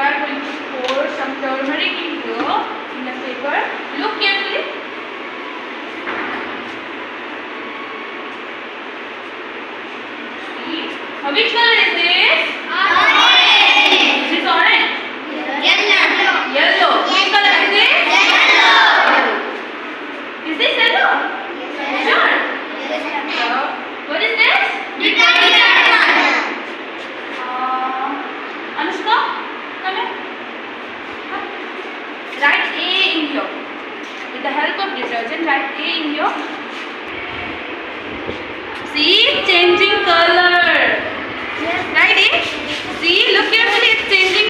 are going to pour some turmeric in here in the paper. Look carefully. See? Now which color is this? Orange. This is orange. Yellow. Yellow. Which color is this? Yellow. Is this yellow? Sure. What is this? Anushka, come here. Write A in here. With the help of detergent, write A in here. See, changing color. Write A. See, look carefully, it's changing.